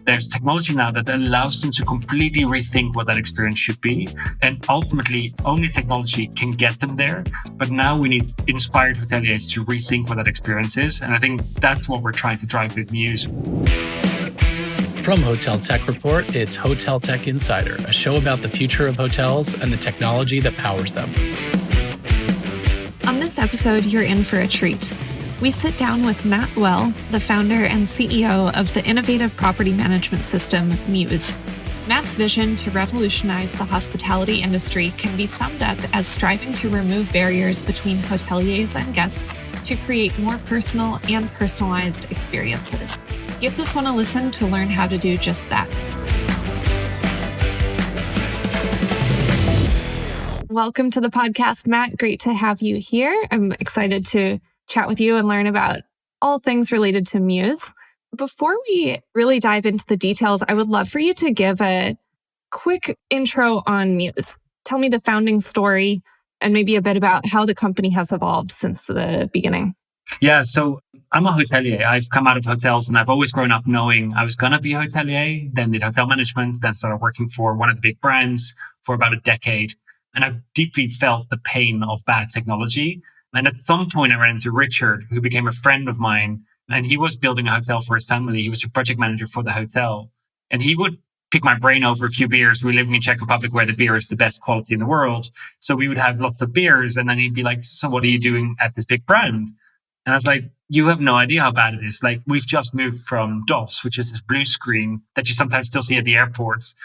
There's technology now that allows them to completely rethink what that experience should be. And ultimately, only technology can get them there. But now we need inspired hoteliers to rethink what that experience is. And I think that's what we're trying to drive with Mews. From Hotel Tech Report, it's Hotel Tech Insider, a show about the future of hotels and the technology that powers them. On this episode, you're in for a treat. We sit down with Matthijs Welle, the founder and CEO of the innovative property management system, Mews. Matt's vision to revolutionize the hospitality industry can be summed up as striving to remove barriers between hoteliers and guests to create more personal and personalized experiences. Give this one a listen to learn how to do just that. Welcome to the podcast, Matt. Great to have you here. I'm excited to chat with you and learn about all things related to Mews. Before we really dive into the details, I would love for you to give a quick intro on Mews. Tell me the founding story and maybe a bit about how the company has evolved since the beginning. Yeah, so I'm a hotelier. I've come out of hotels and I've always grown up knowing I was going to be a hotelier, then did hotel management, then started working for one of the big brands for about a decade. And I've deeply felt the pain of bad technology. And at some point I ran into Richard, who became a friend of mine, and he was building a hotel for his family. He was a project manager for the hotel. And he would pick my brain over a few beers. We're living in Czech Republic where the beer is the best quality in the world. So we would have lots of beers. And then he'd be like, so what are you doing at this big brand? And I was like, you have no idea how bad it is. Like, we've just moved from DOS, which is this blue screen that you sometimes still see at the airports.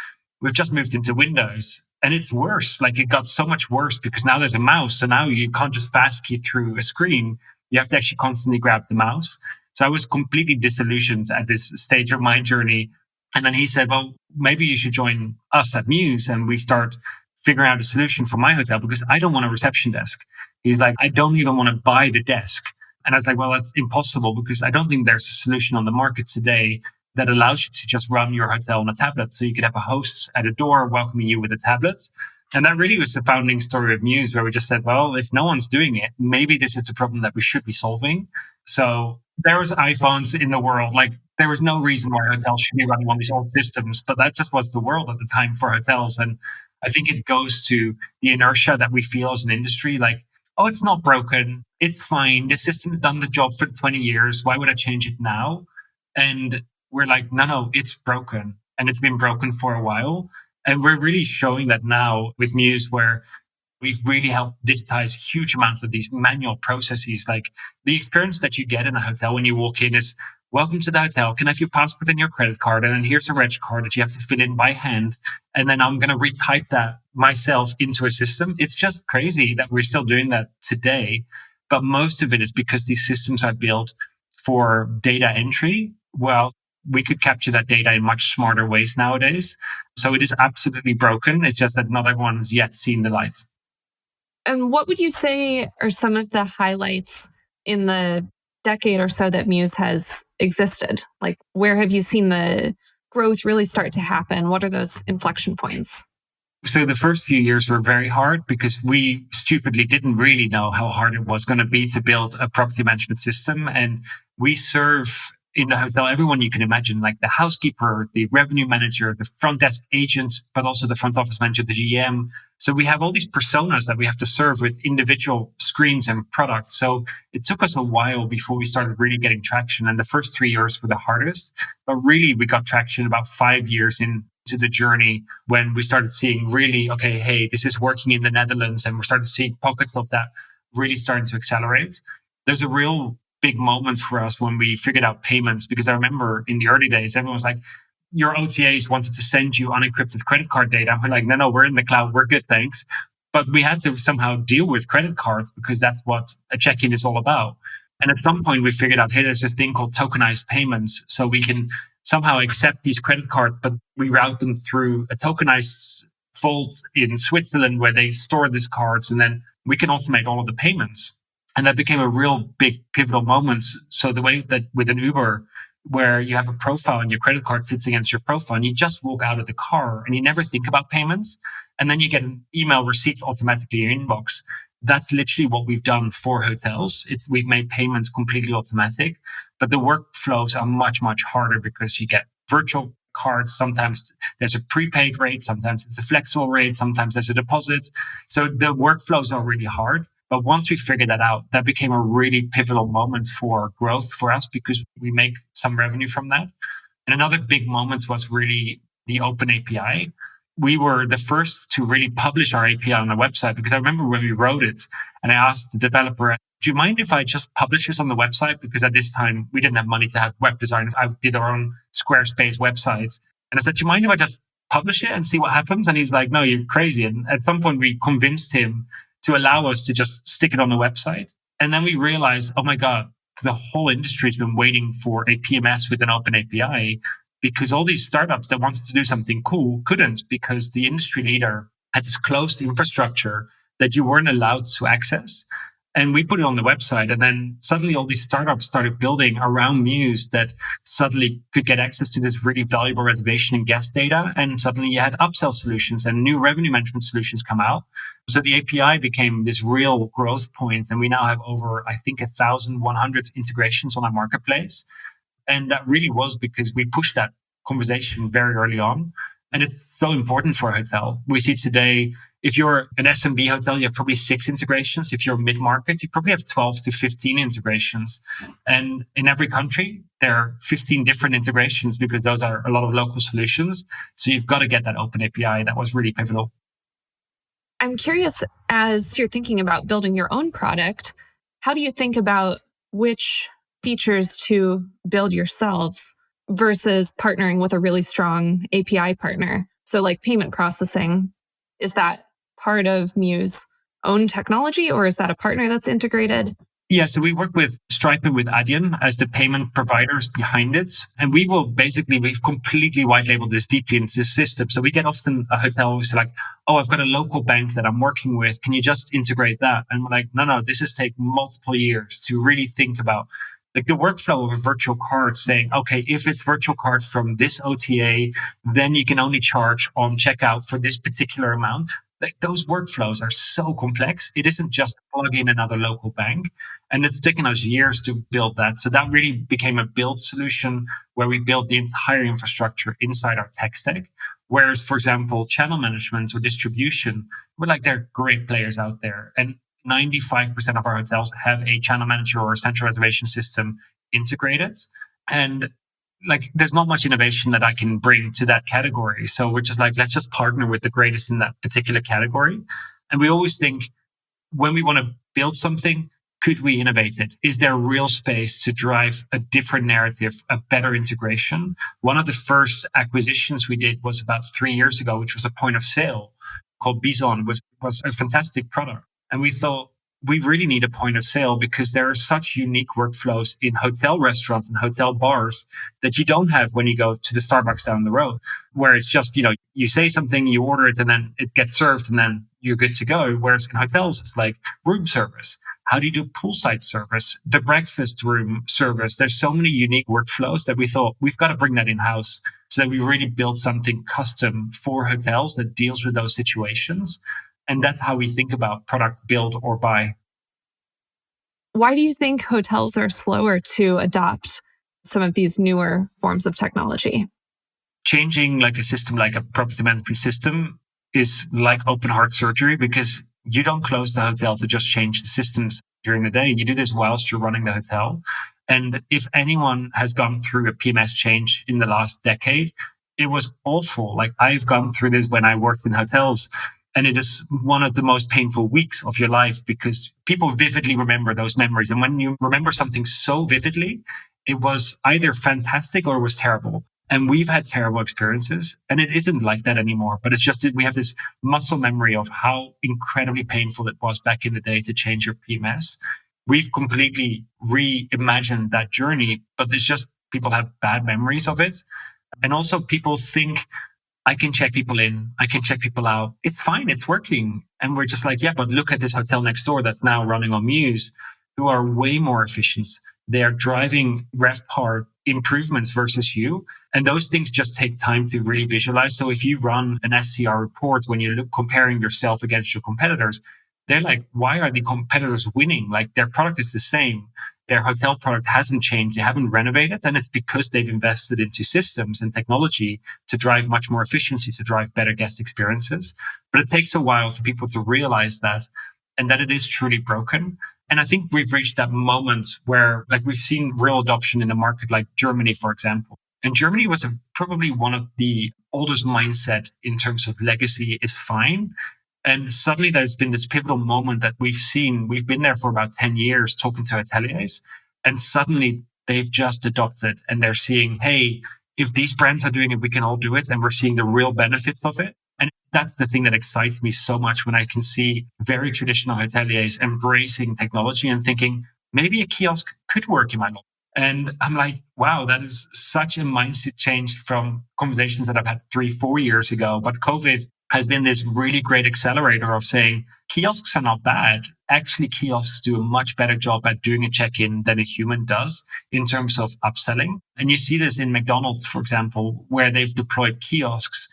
We've just moved into Windows. And it's worse. Like, it got so much worse because now there's a mouse. So now you can't just fast key through a screen. You have to actually constantly grab the mouse. So I was completely disillusioned at this stage of my journey. And then he said, well, maybe you should join us at Mews. And we start figuring out a solution for my hotel because I don't want a reception desk. He's like, I don't even want to buy the desk. And I was like, well, that's impossible because I don't think there's a solution on the market today that allows you to just run your hotel on a tablet. So you could have a host at a door welcoming you with a tablet. And that really was the founding story of Mews, where we just said, well, if no one's doing it, maybe this is a problem that we should be solving. So there was iPhones in the world. Like, there was no reason why hotels should be running on these old systems, but that just was the world at the time for hotels. And I think it goes to the inertia that we feel as an industry, like, oh, it's not broken. It's fine. The system's done the job for 20 years. Why would I change it now? And we're like, no, it's broken. And it's been broken for a while. And we're really showing that now with Mews, where we've really helped digitize huge amounts of these manual processes. Like, the experience that you get in a hotel when you walk in is, welcome to the hotel. Can I have your passport and your credit card? And then here's a reg card that you have to fill in by hand. And then I'm going to retype that myself into a system. It's just crazy that we're still doing that today. But most of it is because these systems are built for data entry. Well, we could capture that data in much smarter ways nowadays. So it is absolutely broken. It's just that not everyone has yet seen the light. And what would you say are some of the highlights in the decade or so that Mews has existed? Like, where have you seen the growth really start to happen? What are those inflection points? So the first few years were very hard because we stupidly didn't really know how hard it was going to be to build a property management system. And we serve in the hotel everyone you can imagine, like the housekeeper, the revenue manager, the front desk agent, but also the front office manager, the GM. So we have all these personas that we have to serve with individual screens and products. So it took us a while before we started really getting traction. And the first 3 years were the hardest. But really, we got traction about 5 years into the journey when we started seeing really, okay, hey, this is working in the Netherlands. And we started seeing pockets of that really starting to accelerate. There's a real big moment for us when we figured out payments, because I remember in the early days, everyone was like, your OTAs wanted to send you unencrypted credit card data. And we're like, no, we're in the cloud. We're good, thanks. But we had to somehow deal with credit cards because that's what a check-in is all about. And at some point we figured out, hey, there's this thing called tokenized payments. So we can somehow accept these credit cards, but we route them through a tokenized vault in Switzerland where they store these cards, and then we can automate all of the payments. And that became a real big pivotal moment. So the way that with an Uber, where you have a profile and your credit card sits against your profile and you just walk out of the car and you never think about payments. And then you get an email receipts automatically in your inbox. That's literally what we've done for hotels. We've made payments completely automatic, but the workflows are much, much harder because you get virtual cards. Sometimes there's a prepaid rate, sometimes it's a flexible rate, sometimes there's a deposit. So the workflows are really hard. But once we figured that out, that became a really pivotal moment for growth for us because we make some revenue from that. And another big moment was really the open API. We were the first to really publish our API on our website because I remember when we wrote it and I asked the developer, do you mind if I just publish this on the website? Because at this time, we didn't have money to have web designers. I did our own Squarespace websites. And I said, do you mind if I just publish it and see what happens? And he's like, no, you're crazy. And at some point, we convinced him to allow us to just stick it on the website. And then we realized, oh my God, the whole industry has been waiting for a PMS with an open API because all these startups that wanted to do something cool couldn't because the industry leader had this closed infrastructure that you weren't allowed to access. And we put it on the website. And then suddenly all these startups started building around Mews that suddenly could get access to this really valuable reservation and guest data. And suddenly you had upsell solutions and new revenue management solutions come out. So the API became this real growth point. And we now have over, I think, 1,100 integrations on our marketplace. And that really was because we pushed that conversation very early on. And it's so important for a hotel. We see today, if you're an SMB hotel, you have probably 6 integrations. If you're mid-market, you probably have 12 to 15 integrations. And in every country, there are 15 different integrations because those are a lot of local solutions. So you've got to get that open API. That was really pivotal. I'm curious, as you're thinking about building your own product, how do you think about which features to build yourselves versus partnering with a really strong API partner? So like payment processing, is that part of Mews' own technology or is that a partner that's integrated? Yeah, so we work with Stripe and with Adyen as the payment providers behind it. And we've completely white labeled this deeply into the system. So we get often a hotel who's like, oh, I've got a local bank that I'm working with. Can you just integrate that? And we're like, no, this has taken multiple years to really think about like the workflow of a virtual card saying, okay, if it's virtual card from this OTA, then you can only charge on checkout for this particular amount. Like those workflows are so complex. It isn't just plug in another local bank. And it's taken us years to build that. So that really became a build solution where we built the entire infrastructure inside our tech stack. Whereas, for example, channel management or distribution, we're like, they're great players out there. And 95% of our hotels have a channel manager or a central reservation system integrated. And like, there's not much innovation that I can bring to that category. So we're just like, let's just partner with the greatest in that particular category. And we always think when we want to build something, could we innovate it? Is there real space to drive a different narrative, a better integration? One of the first acquisitions we did was about 3 years ago, which was a point of sale called Bison, was a fantastic product. And we thought we really need a point of sale because there are such unique workflows in hotel restaurants and hotel bars that you don't have when you go to the Starbucks down the road, where it's just, you say something, you order it, and then it gets served and then you're good to go. Whereas in hotels, it's like room service. How do you do poolside service? The breakfast room service. There's so many unique workflows that we thought we've got to bring that in-house so that we really build something custom for hotels that deals with those situations. And that's how we think about product build or buy. Why do you think hotels are slower to adopt some of these newer forms of technology? Changing like a system, like a property management system, is like open heart surgery because you don't close the hotel to just change the systems during the day. You do this whilst you're running the hotel. And if anyone has gone through a PMS change in the last decade, it was awful. Like I've gone through this when I worked in hotels. And it is one of the most painful weeks of your life because people vividly remember those memories. And when you remember something so vividly, it was either fantastic or it was terrible. And we've had terrible experiences. And it isn't like that anymore. But it's just that we have this muscle memory of how incredibly painful it was back in the day to change your PMS. We've completely reimagined that journey, but it's just people have bad memories of it. And also people think, I can check people in, I can check people out. It's fine, it's working. And we're just like, yeah, but look at this hotel next door that's now running on Mews, who are way more efficient. They are driving RevPAR improvements versus you. And those things just take time to really visualize. So if you run an SCR report when you're comparing yourself against your competitors, they're like, why are the competitors winning? Like their product is the same. Their hotel product hasn't changed. They haven't renovated. And it's because they've invested into systems and technology to drive much more efficiency, to drive better guest experiences. But it takes a while for people to realize that and that it is truly broken. And I think we've reached that moment where like we've seen real adoption in a market like Germany, for example. And Germany was probably one of the oldest mindset in terms of legacy is fine. And suddenly there's been this pivotal moment that we've seen. We've been there for about 10 years talking to hoteliers, and suddenly they've just adopted and they're seeing, hey, if these brands are doing it, we can all do it. And we're seeing the real benefits of it. And that's the thing that excites me so much when I can see very traditional hoteliers embracing technology and thinking, maybe a kiosk could work in my life. And I'm like, wow, that is such a mindset change from conversations that I've had 3-4 years ago. But COVID has been this really great accelerator of saying kiosks are not bad. Actually, kiosks do a much better job at doing a check-in than a human does in terms of upselling. And you see this in McDonald's, for example, where they've deployed kiosks.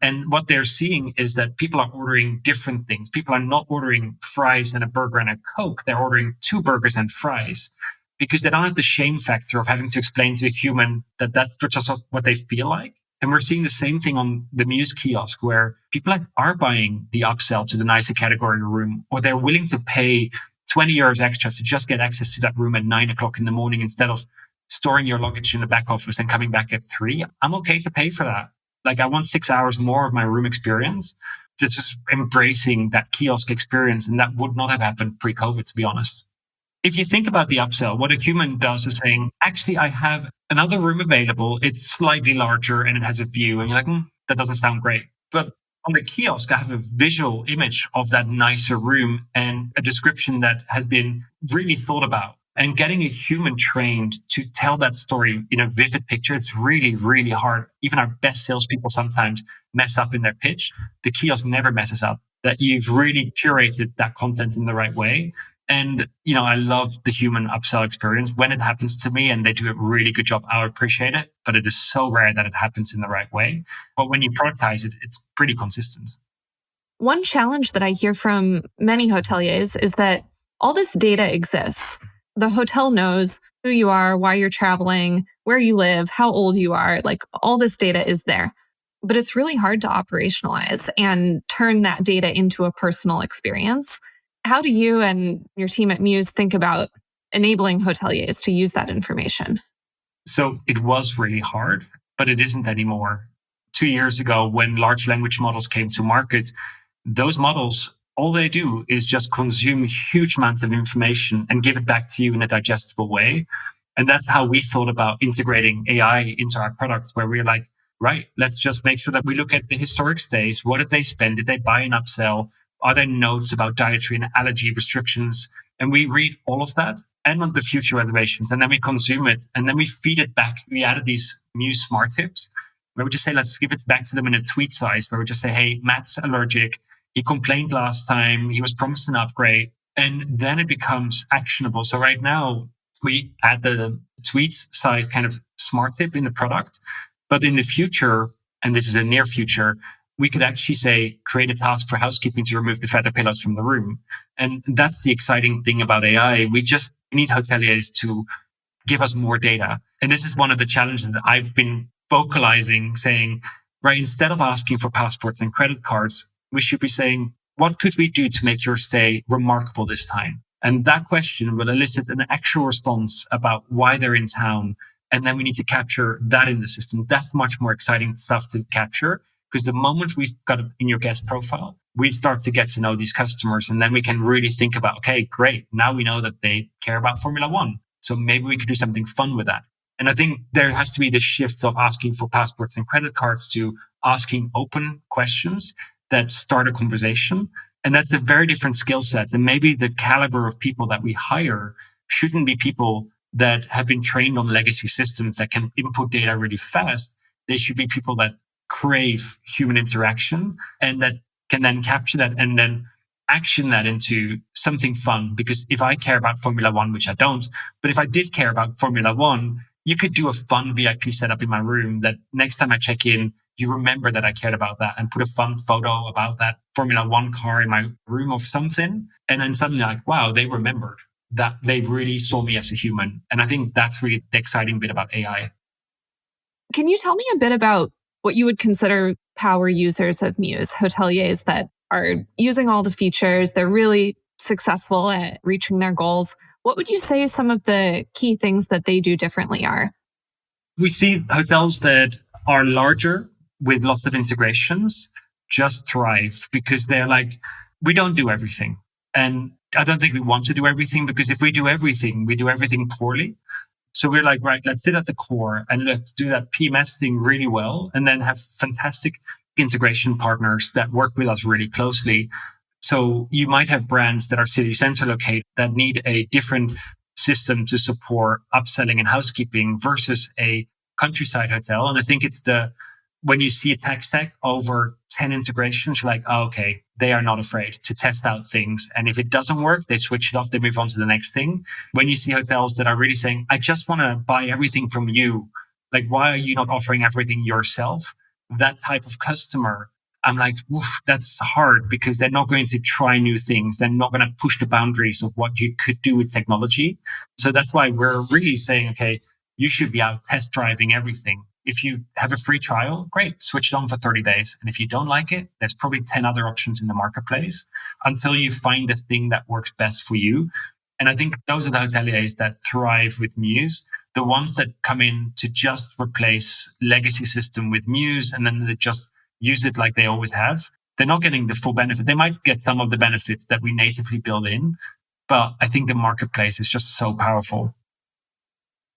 And what they're seeing is that people are ordering different things. People are not ordering fries and a burger and a Coke. They're ordering 2 burgers and fries because they don't have the shame factor of having to explain to a human that that's just what they feel like. And we're seeing the same thing on the Mews kiosk, where people are buying the upsell to the nicer category room, or they're willing to pay 20 euros extra to just get access to that room at 9 o'clock in the morning instead of storing your luggage in the back office and coming back at 3. I'm okay to pay for that. Like I want 6 hours more of my room experience. Just embracing that kiosk experience. And that would not have happened pre-COVID, to be honest. If you think about the upsell, what a human does is saying, actually, I have another room available. It's slightly larger and it has a view. And you're like, that doesn't sound great. But on the kiosk, I have a visual image of that nicer room and a description that has been really thought about. And getting a human trained to tell that story in a vivid picture, it's really, really hard. Even our best salespeople sometimes mess up in their pitch. The kiosk never messes up. That you've really curated that content in the right way. And, I love the human upsell experience. When it happens to me and they do a really good job, I appreciate it. But it is so rare that it happens in the right way. But when you productize it, it's pretty consistent. One challenge that I hear from many hoteliers is that all this data exists. The hotel knows who you are, why you're traveling, where you live, how old you are. Like all this data is there. But it's really hard to operationalize and turn that data into a personal experience. How do you and your team at Mews think about enabling hoteliers to use that information? So it was really hard, but it isn't anymore. 2 years ago, when large language models came to market, those models, all they do is just consume huge amounts of information and give it back to you in a digestible way. And that's how we thought about integrating AI into our products, where we're like, right, let's just make sure that we look at the historic stays. What did they spend? Did they buy an upsell? Are there notes about dietary and allergy restrictions? And we read all of that and on the future reservations. And then we consume it and then we feed it back. We added these new smart tips where we just say, let's give it back to them in a tweet size, where we just say, hey, Matt's allergic. He complained last time. He was promised an upgrade. And then it becomes actionable. So right now we add the tweet size kind of smart tip in the product. But in the future, and this is a near future, we could actually say, create a task for housekeeping to remove the feather pillows from the room. And that's the exciting thing about AI. We need hoteliers to give us more data. And this is one of the challenges that I've been vocalizing, saying, right, instead of asking for passports and credit cards, we should be saying, what could we do to make your stay remarkable this time? And that question will elicit an actual response about why they're in town. And then we need to capture that in the system. That's much more exciting stuff to capture. Because the moment we've got it in your guest profile, we start to get to know these customers. And then we can really think about, okay, great. Now we know that they care about Formula One. So maybe we could do something fun with that. And I think there has to be the shift of asking for passports and credit cards to asking open questions that start a conversation. And that's a very different skill set. And maybe the caliber of people that we hire shouldn't be people that have been trained on legacy systems that can input data really fast. They should be people that crave human interaction and that can then capture that and then action that into something fun. Because if I care about Formula One, which I don't, but if I did care about Formula One, you could do a fun VIP setup in my room that next time I check in, you remember that I cared about that and put a fun photo about that Formula One car in my room or something. And then suddenly like, wow, they remembered that. They really saw me as a human. And I think that's really the exciting bit about AI. Can you tell me a bit about what you would consider power users of Mews, hoteliers that are using all the features? They're really successful at reaching their goals. What would you say some of the key things that they do differently are? We see hotels that are larger with lots of integrations just thrive because they're like, we don't do everything. And I don't think we want to do everything, because if we do everything, we do everything poorly. So we're like, right, let's sit at the core and let's do that PMS thing really well, and then have fantastic integration partners that work with us really closely. So you might have brands that are city center located that need a different system to support upselling and housekeeping versus a countryside hotel. And I think it's when you see a tech stack over 10 integrations, you're like, oh, okay, they are not afraid to test out things. And if it doesn't work, they switch it off, they move on to the next thing. When you see hotels that are really saying, I just want to buy everything from you, like, why are you not offering everything yourself? That type of customer, I'm like, that's hard, because they're not going to try new things. They're not going to push the boundaries of what you could do with technology. So that's why we're really saying, okay, you should be out test driving everything. If you have a free trial, great, switch it on for 30 days. And if you don't like it, there's probably 10 other options in the marketplace until you find the thing that works best for you. And I think those are the hoteliers that thrive with Mews. The ones that come in to just replace legacy system with Mews and then they just use it like they always have, they're not getting the full benefit. They might get some of the benefits that we natively build in, but I think the marketplace is just so powerful.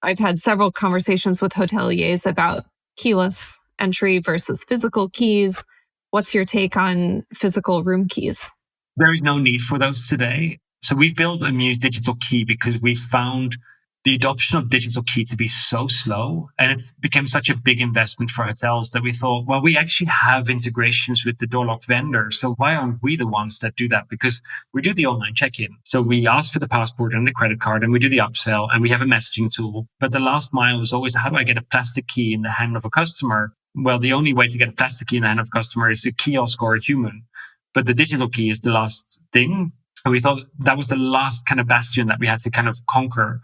I've had several conversations with hoteliers about keyless entry versus physical keys. What's your take on physical room keys? There is no need for those today. So we've built a Mews digital key because we found the adoption of digital key to be so slow, and it's become such a big investment for hotels that we thought, well, we actually have integrations with the door lock vendor. So why aren't we the ones that do that? Because we do the online check-in. So we ask for the passport and the credit card and we do the upsell and we have a messaging tool. But the last mile is always, how do I get a plastic key in the hand of a customer? Well, the only way to get a plastic key in the hand of a customer is a kiosk or a human. But the digital key is the last thing. And we thought that was the last kind of bastion that we had to kind of conquer.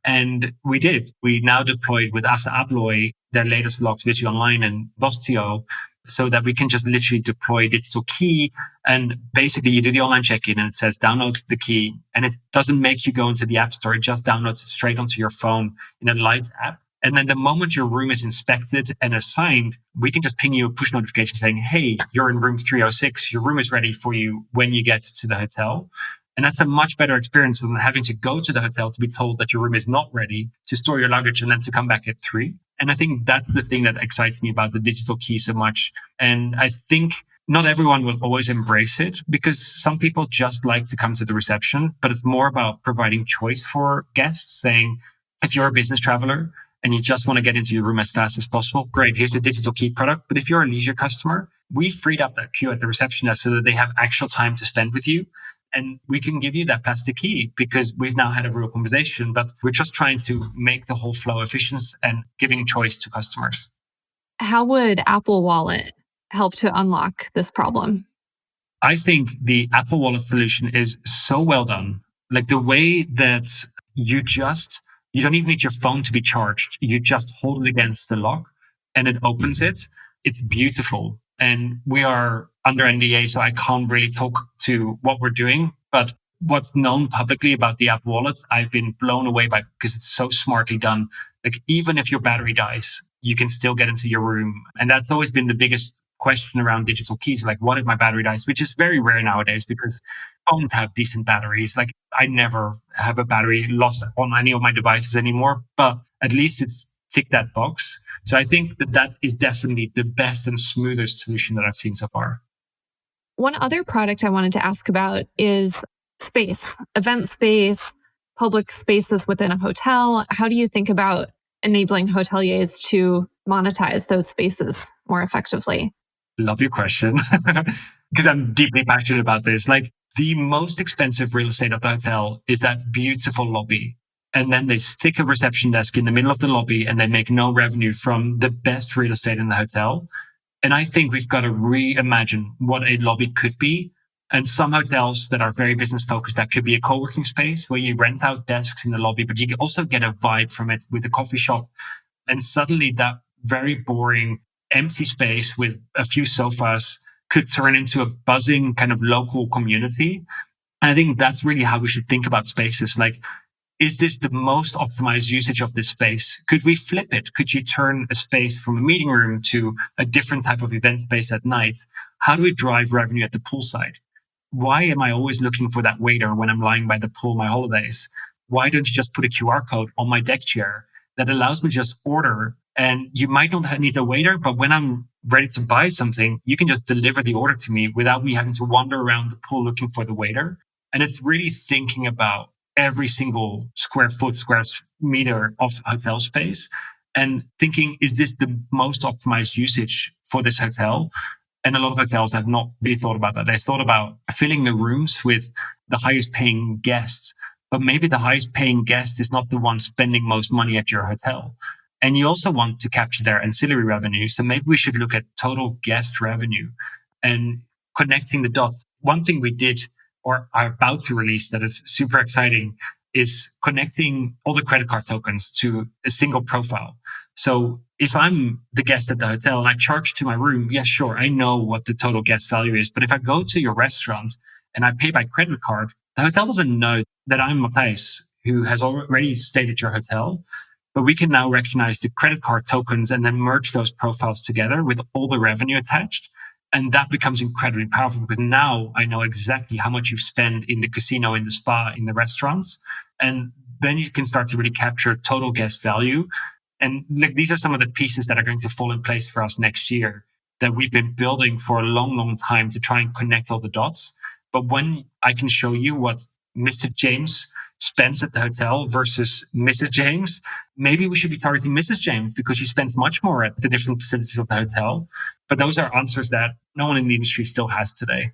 And we did. We now deployed with Assa Abloy, their latest locks, Visual Online and Vostio, so that we can just literally deploy digital key. And basically you do the online check-in and it says download the key. And it doesn't make you go into the app store. It just downloads it straight onto your phone in a light app. And then the moment your room is inspected and assigned, we can just ping you a push notification saying, hey, you're in room 306. Your room is ready for you when you get to the hotel. And that's a much better experience than having to go to the hotel to be told that your room is not ready, to store your luggage, and then to come back at 3. And I think that's the thing that excites me about the digital key so much. And I think not everyone will always embrace it, because some people just like to come to the reception, but it's more about providing choice for guests, saying, if you're a business traveler and you just want to get into your room as fast as possible, great, here's the digital key product. But if you're a leisure customer, we freed up that queue at the reception desk so that they have actual time to spend with you. And we can give you that plastic key because we've now had a real conversation, but we're just trying to make the whole flow efficient and giving choice to customers. How would Apple Wallet help to unlock this problem? I think the Apple Wallet solution is so well done. Like the way that you don't even need your phone to be charged. You just hold it against the lock and it opens it. It's beautiful. And we are under NDA, so I can't really talk to what we're doing. But what's known publicly about the Apple Wallet, I've been blown away by, because it's so smartly done. Like even if your battery dies, you can still get into your room. And that's always been the biggest question around digital keys. Like, what if my battery dies? Which is very rare nowadays because phones have decent batteries. Like I never have a battery loss on any of my devices anymore, but at least it's ticked that box. So I think that is definitely the best and smoothest solution that I've seen so far. One other product I wanted to ask about is space, event space, public spaces within a hotel. How do you think about enabling hoteliers to monetize those spaces more effectively? Love your question, because I'm deeply passionate about this. Like the most expensive real estate of the hotel is that beautiful lobby. And then they stick a reception desk in the middle of the lobby and they make no revenue from the best real estate in the hotel. And I think we've got to reimagine what a lobby could be. And some hotels that are very business focused, that could be a co-working space where you rent out desks in the lobby, but you also get a vibe from it with a coffee shop. And suddenly that very boring, empty space with a few sofas could turn into a buzzing kind of local community. And I think that's really how we should think about spaces. Like, is this the most optimized usage of this space? Could we flip it? Could you turn a space from a meeting room to a different type of event space at night? How do we drive revenue at the poolside? Why am I always looking for that waiter when I'm lying by the pool my holidays? Why don't you just put a QR code on my deck chair that allows me to just order? And you might not need a waiter, but when I'm ready to buy something, you can just deliver the order to me without me having to wander around the pool looking for the waiter. And it's really thinking about every single square foot, square meter of hotel space and thinking, is this the most optimized usage for this hotel? And a lot of hotels have not really thought about that. They thought about filling the rooms with the highest paying guests, but maybe the highest paying guest is not the one spending most money at your hotel. And you also want to capture their ancillary revenue. So maybe we should look at total guest revenue and connecting the dots. One thing we did or are about to release that is super exciting is connecting all the credit card tokens to a single profile. So if I'm the guest at the hotel and I charge to my room, yes, sure, I know what the total guest value is. But if I go to your restaurant and I pay by credit card, the hotel doesn't know that I'm Matthijs, who has already stayed at your hotel. But we can now recognize the credit card tokens and then merge those profiles together with all the revenue attached. And that becomes incredibly powerful because now I know exactly how much you spend in the casino, in the spa, in the restaurants. And then you can start to really capture total guest value. And these are some of the pieces that are going to fall in place for us next year that we've been building for a long, long time to try and connect all the dots. But when I can show you what Mr. James spends at the hotel versus Mrs. James, maybe we should be targeting Mrs. James because she spends much more at the different facilities of the hotel. But those are answers that no one in the industry still has today.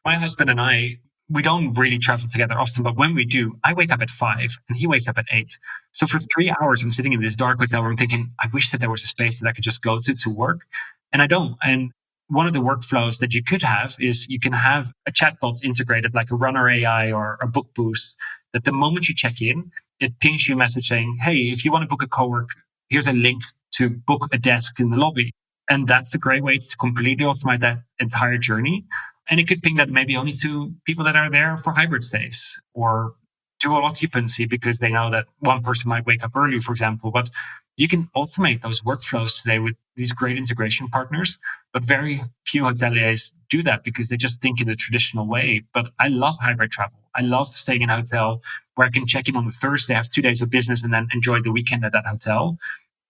My husband and I, we don't really travel together often, but when we do, I wake up at 5 and he wakes up at 8. So for 3 hours, I'm sitting in this dark hotel room thinking, I wish that there was a space that I could just go to work. And I don't. And one of the workflows that you could have is you can have a chatbot integrated like a Runner AI or a Book Boost that the moment you check in, it pings you a message saying, hey, if you want to book a cowork, here's a link to book a desk in the lobby. And that's a great way to completely automate that entire journey. And it could ping that maybe only to people that are there for hybrid stays or dual occupancy because they know that one person might wake up early, for example. But you can automate those workflows today with these great integration partners. But very few hoteliers do that because they just think in the traditional way. But I love hybrid travel. I love staying in a hotel where I can check in on a Thursday, have 2 days of business, and then enjoy the weekend at that hotel.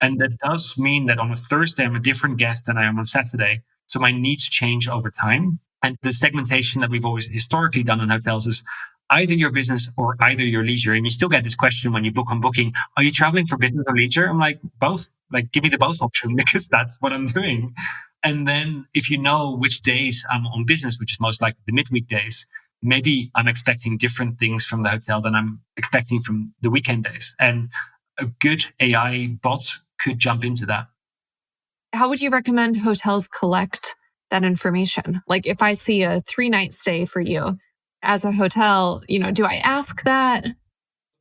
And that does mean that on a Thursday, I'm a different guest than I am on Saturday. So my needs change over time. And the segmentation that we've always historically done in hotels is either your business or either your leisure. And you still get this question when you book on Booking, are you traveling for business or leisure? I'm like, both. Like, give me the both option because that's what I'm doing. And then if you know which days I'm on business, which is most likely the midweek days, maybe I'm expecting different things from the hotel than I'm expecting from the weekend days. And a good AI bot could jump into that. How would you recommend hotels collect that information? Like if I see a 3-night stay for you as a hotel, do I ask that?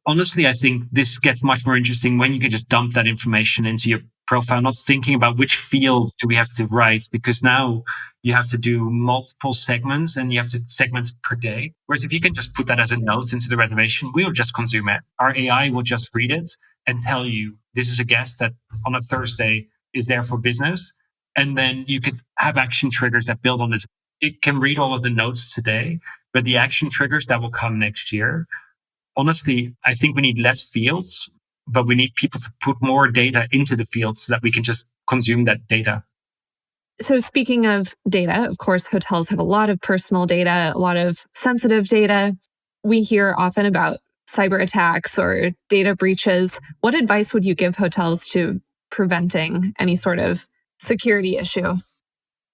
Honestly, I think this gets much more interesting when you can just dump that information into your profile, not thinking about which field do we have to write, because now you have to do multiple segments and you have to segment per day. Whereas if you can just put that as a note into the reservation, we'll just consume it. Our AI will just read it and tell you this is a guest that on a Thursday is there for business. And then you could have action triggers that build on this. It can read all of the notes today, but the action triggers that will come next year. Honestly, I think we need less fields, but we need people to put more data into the fields so that we can just consume that data. So speaking of data, of course, hotels have a lot of personal data, a lot of sensitive data. We hear often about cyber attacks or data breaches. What advice would you give hotels to preventing any sort of security issue?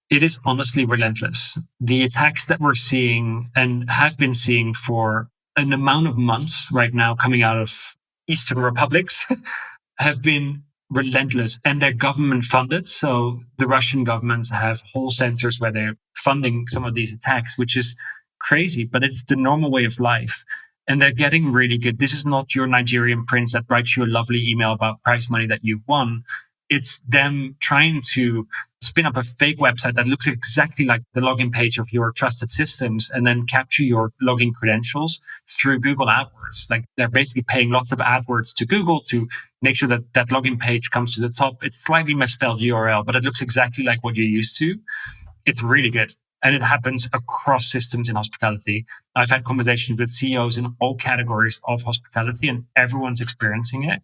It is honestly relentless. The attacks that we're seeing and have been seeing for an amount of months right now coming out of Eastern republics have been relentless, and they're government funded. So the Russian governments have whole centers where they're funding some of these attacks, which is crazy, but it's the normal way of life. And they're getting really good. This is not your Nigerian prince that writes you a lovely email about prize money that you've won. It's them trying to spin up a fake website that looks exactly like the login page of your trusted systems and then capture your login credentials through Google AdWords. Like they're basically paying lots of AdWords to Google to make sure that that login page comes to the top. It's slightly misspelled URL, but it looks exactly like what you're used to. It's really good. And it happens across systems in hospitality. I've had conversations with CEOs in all categories of hospitality and everyone's experiencing it.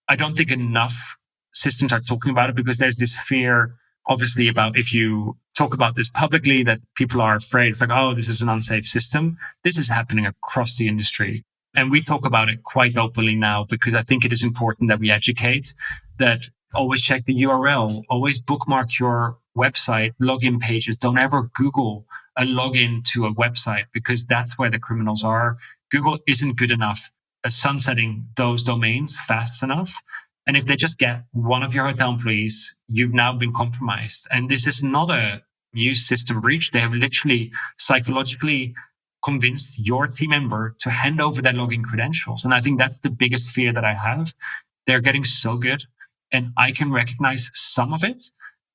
I don't think enough systems are talking about it because there's this fear, obviously, about if you talk about this publicly, that people are afraid. It's like, oh, this is an unsafe system. This is happening across the industry. And we talk about it quite openly now because I think it is important that we educate, that always check the URL, always bookmark your website login pages. Don't ever Google a login to a website because that's where the criminals are. Google isn't good enough at sunsetting those domains fast enough. And if they just get one of your hotel employees, you've now been compromised. And this is not a Mews system breach. They have literally psychologically convinced your team member to hand over their login credentials. And I think that's the biggest fear that I have. They're getting so good. And I can recognize some of it,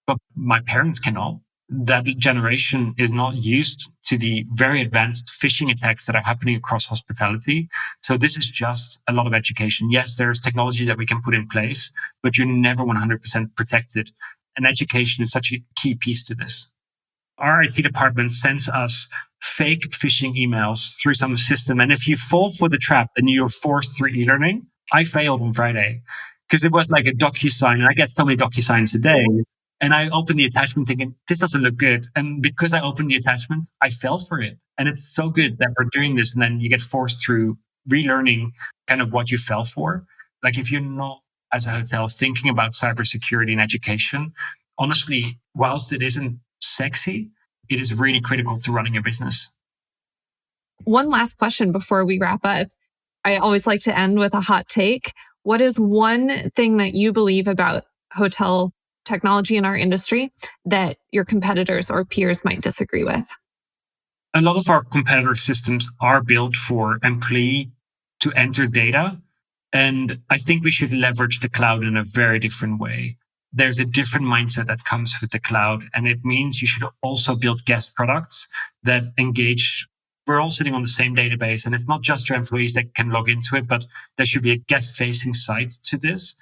but my parents cannot. That generation is not used to the very advanced phishing attacks that are happening across hospitality. So this is just a lot of education. Yes, there's technology that we can put in place, but you're never 100% protected. And education is such a key piece to this. Our IT department sends us fake phishing emails through some system. And if you fall for the trap, then you're forced through e-learning. I failed on Friday because it was like a DocuSign. And I get so many DocuSigns a day. And I opened the attachment thinking, this doesn't look good. And because I opened the attachment, I fell for it. And it's so good that we're doing this. And then you get forced through relearning kind of what you fell for. Like if you're not, as a hotel, thinking about cybersecurity and education, honestly, whilst it isn't sexy, it is really critical to running your business. One last question before we wrap up. I always like to end with a hot take. What is one thing that you believe about hotel technology in our industry that your competitors or peers might disagree with? A lot of our competitor systems are built for employee to enter data. And I think we should leverage the cloud in a very different way. There's a different mindset that comes with the cloud. And it means you should also build guest products that engage. We're all sitting on the same database, and it's not just your employees that can log into it, but there should be a guest-facing site to this.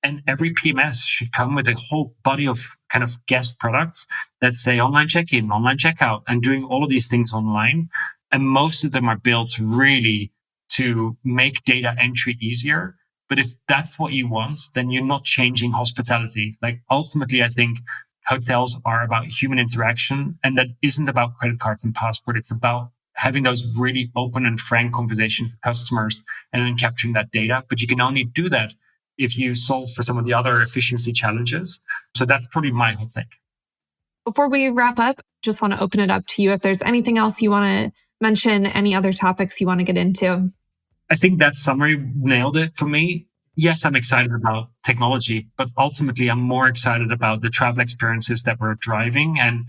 And every PMS should come with a whole body of kind of guest products that say online check-in, online checkout, and doing all of these things online. And most of them are built really to make data entry easier. But if that's what you want, then you're not changing hospitality. Like ultimately, I think hotels are about human interaction, and that isn't about credit cards and passport. It's about having those really open and frank conversations with customers and then capturing that data. But you can only do that if you solve for some of the other efficiency challenges. So that's probably my hot take. Before we wrap up, just want to open it up to you. If there's anything else you want to mention, any other topics you want to get into. I think that summary nailed it for me. Yes, I'm excited about technology, but ultimately I'm more excited about the travel experiences that we're driving. And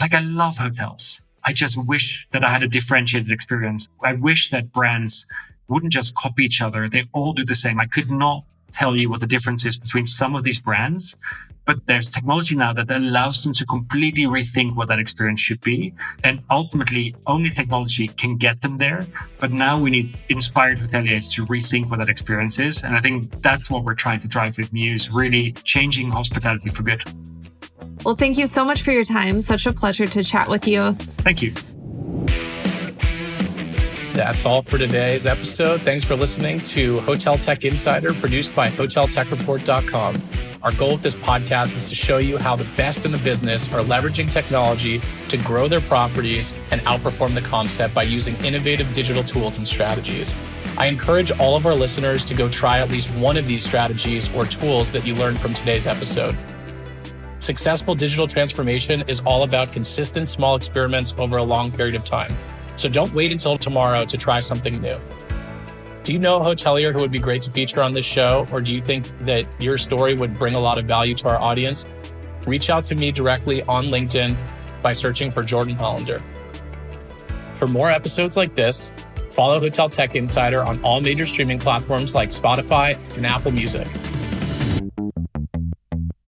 like, I love hotels. I just wish that I had a differentiated experience. I wish that brands wouldn't just copy each other. They all do the same. I could not tell you what the difference is between some of these brands, but there's technology now that allows them to completely rethink what that experience should be. And ultimately, only technology can get them there. But now we need inspired hoteliers to rethink what that experience is. And I think that's what we're trying to drive with Mews, really changing hospitality for good. Well, thank you so much for your time. Such a pleasure to chat with you. Thank you. That's all for today's episode. Thanks for listening to Hotel Tech Insider, produced by HotelTechReport.com. Our goal with this podcast is to show you how the best in the business are leveraging technology to grow their properties and outperform the comp set by using innovative digital tools and strategies. I encourage all of our listeners to go try at least one of these strategies or tools that you learned from today's episode. Successful digital transformation is all about consistent small experiments over a long period of time. So don't wait until tomorrow to try something new. Do you know a hotelier who would be great to feature on this show? Or do you think that your story would bring a lot of value to our audience? Reach out to me directly on LinkedIn by searching for Jordan Hollander. For more episodes like this, follow Hotel Tech Insider on all major streaming platforms like Spotify and Apple Music.